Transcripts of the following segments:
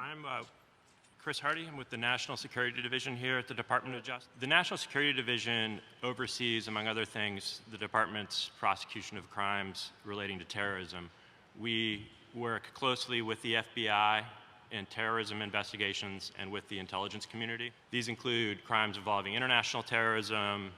I'm Chris Hardy. I'm with the National Security Division here at the Department of Justice. The National Security Division oversees, among other things, the department's prosecution of crimes relating to terrorism. We work closely with the FBI in terrorism investigations and with the intelligence community. These include crimes involving international terrorism,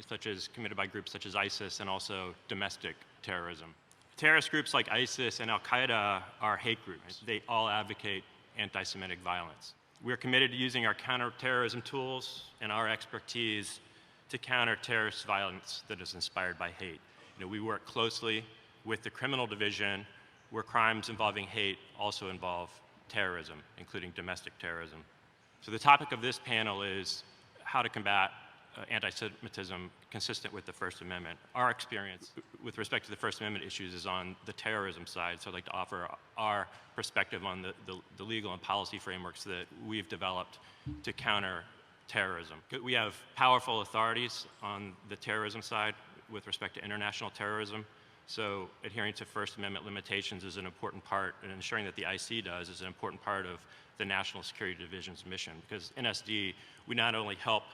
such as committed by groups such as ISIS, and also domestic terrorism. Terrorist groups like ISIS and Al-Qaeda are hate groups. They all advocate anti-Semitic violence. We're committed to using our counterterrorism tools and our expertise to counter terrorist violence that is inspired by hate. We work closely with the criminal division, where crimes involving hate also involve terrorism, including domestic terrorism. So the topic of this panel is how to combat anti-Semitism consistent with the First Amendment. Our experience with respect to the First Amendment issues is on the terrorism side, so I'd like to offer our perspective on the legal and policy frameworks that we've developed to counter terrorism. We have powerful authorities on the terrorism side with respect to international terrorism, so adhering to First Amendment limitations is an important part, and ensuring that the IC does is an important part of the National Security Division's mission, because NSD, we not only help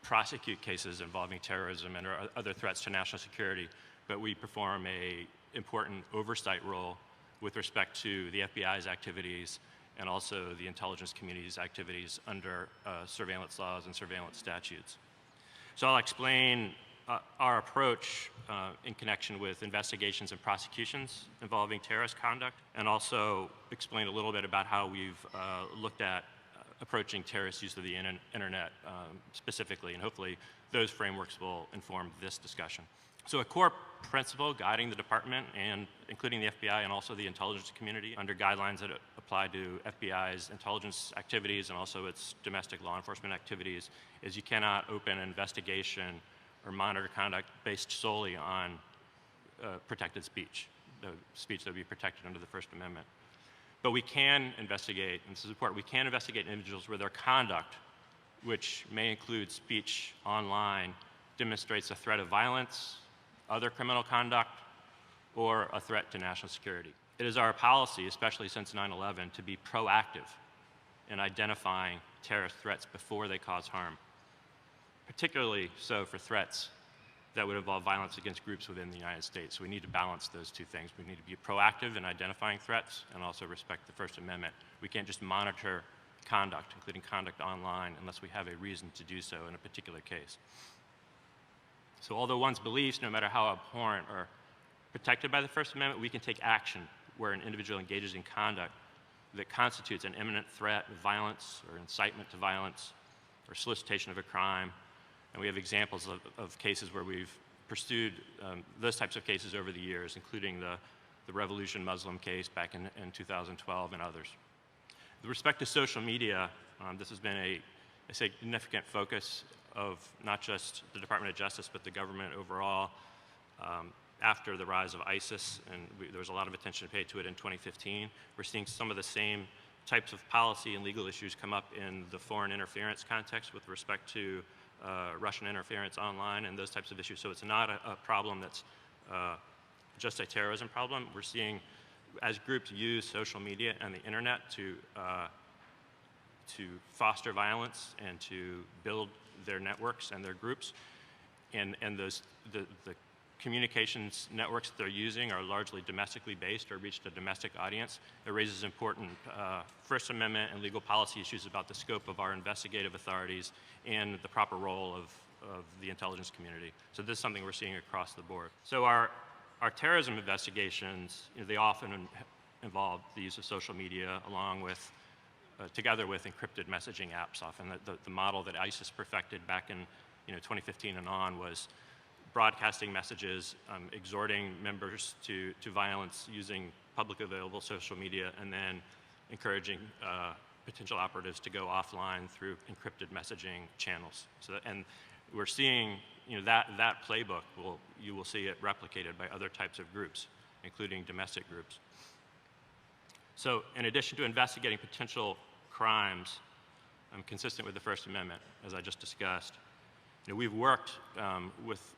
prosecute cases involving terrorism and other threats to national security, but we perform an important oversight role with respect to the FBI's activities and also the intelligence community's activities under surveillance laws and surveillance statutes. So I'll explain our approach in connection with investigations and prosecutions involving terrorist conduct, and also explain a little bit about how we've looked at approaching terrorist use of the internet specifically, and hopefully those frameworks will inform this discussion. So a core principle guiding the department, and including the FBI and also the intelligence community under guidelines that apply to FBI's intelligence activities and also its domestic law enforcement activities, is you cannot open an investigation or monitor conduct based solely on protected speech, the speech that would be protected under the First Amendment. But we can investigate, and this is important, we can investigate individuals where their conduct, which may include speech online, demonstrates a threat of violence, other criminal conduct, or a threat to national security. It is our policy, especially since 9/11, to be proactive in identifying terrorist threats before they cause harm, particularly so for threats that would involve violence against groups within the United States. So we need to balance those two things. We need to be proactive in identifying threats and also respect the First Amendment. We can't just monitor conduct, including conduct online, unless we have a reason to do so in a particular case. So although one's beliefs, no matter how abhorrent, are protected by the First Amendment, we can take action where an individual engages in conduct that constitutes an imminent threat of violence or incitement to violence or solicitation of a crime. And we have examples of cases where we've pursued those types of cases over the years, including the Revolution Muslim case back in 2012 and others. With respect to social media, this has been a significant focus of not just the Department of Justice, but the government overall after the rise of ISIS, and there was a lot of attention paid to it in 2015. We're seeing some of the same types of policy and legal issues come up in the foreign interference context with respect to Russian interference online and those types of issues. So it's not a problem that's just a terrorism problem. We're seeing, as groups use social media and the internet to foster violence and to build their networks and their groups, and the communications networks that they're using are largely domestically based or reach a domestic audience. It raises important First Amendment and legal policy issues about the scope of our investigative authorities and the proper role of the intelligence community. So this is something we're seeing across the board. So our terrorism investigations, they often involve the use of social media along with, together with encrypted messaging apps. Often the model that ISIS perfected back in 2015 and on was broadcasting messages, exhorting members to violence using publicly available social media, and then encouraging potential operatives to go offline through encrypted messaging channels. And we're seeing that playbook, you will see it replicated by other types of groups, including domestic groups. So in addition to investigating potential crimes consistent with the First Amendment, as I just discussed, we've worked with,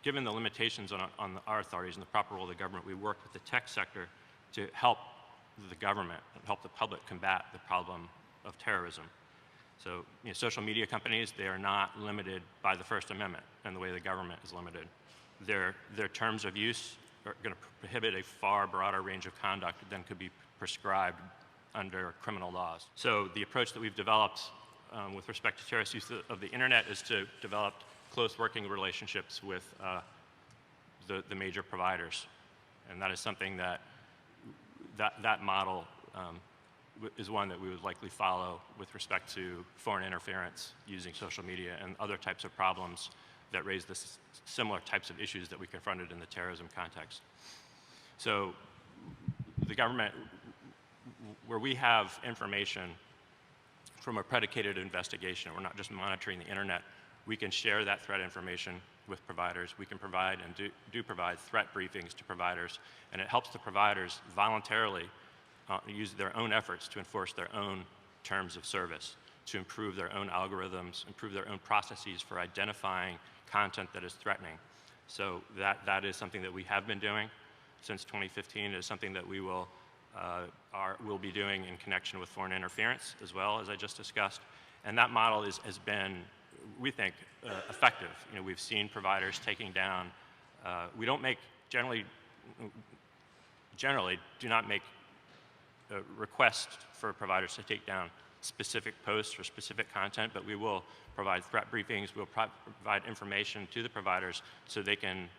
given the limitations on our authorities and the proper role of the government, we worked with the tech sector to help the government and help the public combat the problem of terrorism. So social media companies, they are not limited by the First Amendment and the way the government is limited. Their terms of use are going to prohibit a far broader range of conduct than could be prescribed under criminal laws. So the approach that we've developed with respect to terrorist use of the internet is to develop close working relationships with the major providers. And that is something that model is one that we would likely follow with respect to foreign interference using social media and other types of problems that raise the similar types of issues that we confronted in the terrorism context. So the government, where we have information from a predicated investigation, we're not just monitoring the internet, we can share that threat information with providers. We can provide and do provide threat briefings to providers, and it helps the providers voluntarily use their own efforts to enforce their own terms of service, to improve their own algorithms, improve their own processes for identifying content that is threatening. So that is something that we have been doing since 2015. It is something that we will be doing in connection with foreign interference as well, as I just discussed. And that model has been, we think, effective. We've seen providers taking down, we don't make, generally do not make requests for providers to take down specific posts or specific content, but we will provide threat briefings, we'll provide information to the providers so they can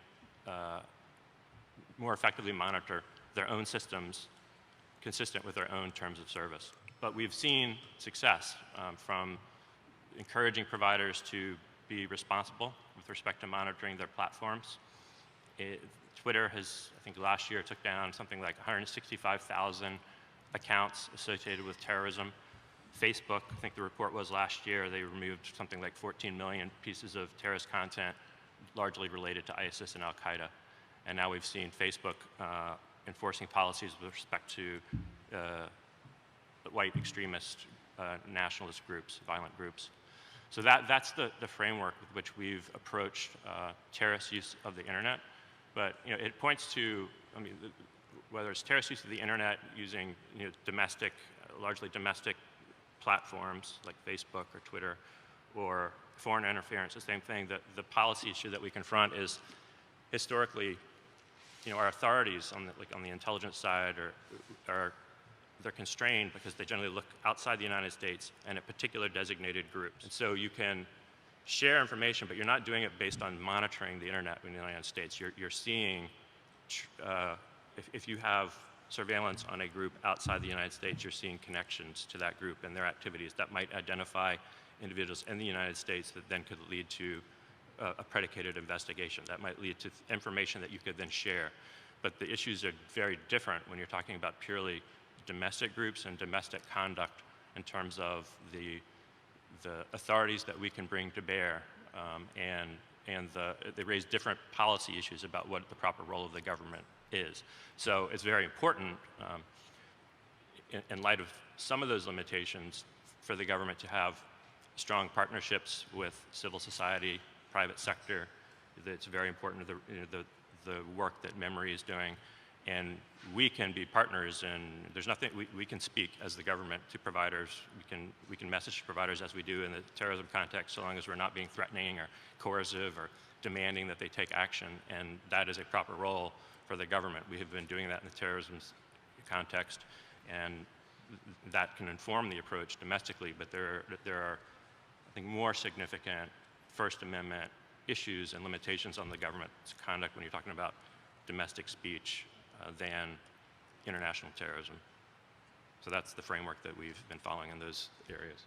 more effectively monitor their own systems consistent with their own terms of service. But we've seen success from encouraging providers to be responsible with respect to monitoring their platforms. Twitter has, I think last year, took down something like 165,000 accounts associated with terrorism. Facebook, I think the report was last year, they removed something like 14 million pieces of terrorist content largely related to ISIS and Al-Qaeda. And now we've seen Facebook enforcing policies with respect to white extremist nationalist groups, violent groups. So that's the framework with which we've approached terrorist use of the internet. But it points to, whether it's terrorist use of the internet using domestic, largely domestic platforms like Facebook or Twitter, or foreign interference, the same thing. The policy issue that we confront is historically, our authorities on the intelligence side they're constrained because they generally look outside the United States and at particular designated groups. And so you can share information, but you're not doing it based on monitoring the internet in the United States. You're seeing, if you have surveillance on a group outside the United States, you're seeing connections to that group and their activities that might identify individuals in the United States that then could lead to a predicated investigation. That might lead to information that you could then share. But the issues are very different when you're talking about purely domestic groups and domestic conduct in terms of the authorities that we can bring to bear, and they raise different policy issues about what the proper role of the government is. So it's very important, in light of some of those limitations, for the government to have strong partnerships with civil society, private sector. It's very important to the work that Memory is doing. And we can be partners, and there's nothing, we can speak as the government to providers. We can message providers as we do in the terrorism context, so long as we're not being threatening or coercive or demanding that they take action, and that is a proper role for the government. We have been doing that in the terrorism context, and that can inform the approach domestically, but there are, I think, more significant First Amendment issues and limitations on the government's conduct when you're talking about domestic speech than international terrorism. So that's the framework that we've been following in those areas.